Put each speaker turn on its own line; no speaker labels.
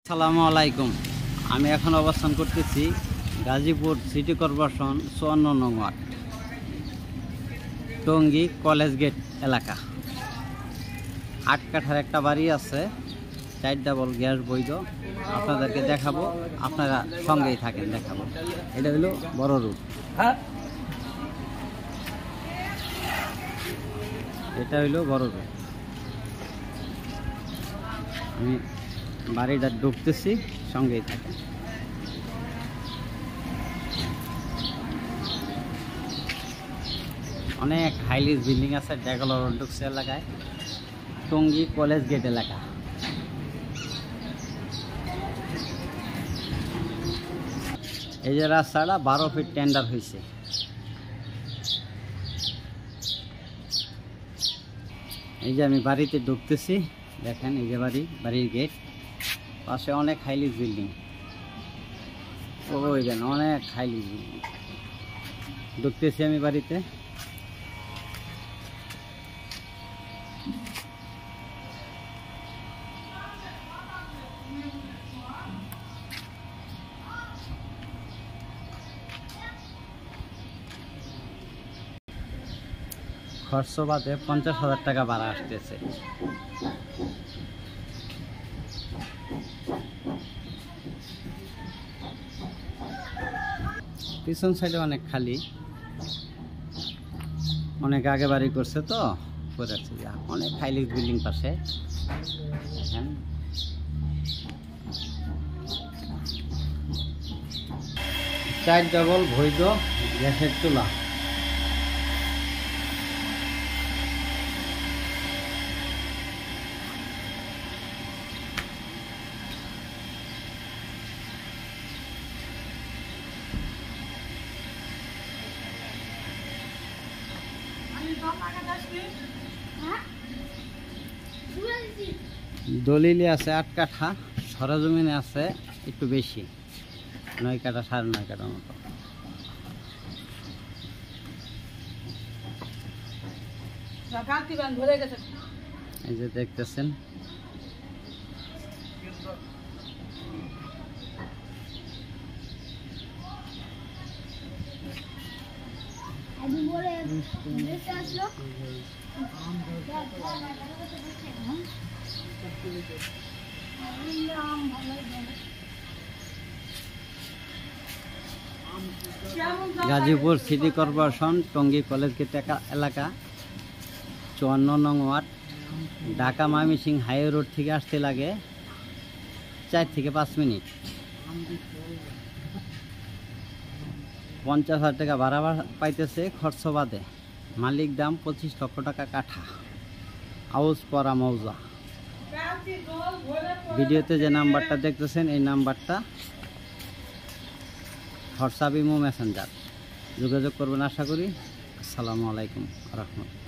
আসসালামু আলাইকুম। আমি এখন অবস্থান করতেছি গাজীপুর সিটি কর্পোরেশন 54 নং ওয়ার্ড টঙ্গী কলেজ গেট এলাকা। 8 কাঠার একটা বাড়ি আছে, 4 ডাবল গ্যাস বৈধ। আপনাদেরকে দেখাবো, আপনারা সঙ্গেই থাকেন, দেখাবো। এটা হলো বড় রুট, এটা হইলো বড় রুট। আমি বাড়িটা ঢুকতেছি, সঙ্গেই থাকেন। অনেক হাইলিস বিল্ডিং আছে ডেগলর ঢুকছে এলাকায়, টঙ্গী কলেজ গেট এলাকা। এই যে রাস্তাটা 12 ফিট টেন্ডার হয়েছে। এই যে আমি বাড়িতে ঢুকতেছি, দেখেন এই যে বাড়ির গেট, পাশে অনেক হাইলিস বিল্ডিং। ওই দেন অনেক হাইলিস বিল্ডিং। ঢুকতেছি আমি বাড়িতে। খরচ বাদে 50,000 টাকা ভাড়া আসতেছে। পিছন সাইডে অনেক খালি, অনেক আগে বাড়ি করছে তো পড়েছে। অনেক হাইলিস বিল্ডিং পাশে, দেখেন। 4 ডাবল বৈধ গ্যাসের চুলা। দলিলে আছে 8 কাঠা, সরজমিনে আছে একটু বেশি, 9 কাঠা 9.5 কাঠার মতো। এই যে দেখতেছেন, Gazipur city corporation Tongi college gate এলাকা 54 নং ward. Dhaka Mymensingh highway road থেকে আসতে লাগে 4 থেকে 5 মিনিট। 50,000 টাকা ভাড়া পাইতেছে খরচ বাদে। মালিক দাম 25 লক্ষ টাকা কাঠা, হাউস পরা মৌজা। ভিডিওতে যে নাম্বারটা দেখতেছেন এই নাম্বারটা হোয়াটসঅ্যাপ, ইমো, মেসেঞ্জার যোগাযোগ করবেন আশা করি। আসসালামু আলাইকুম রাহমাতুল্লাহ।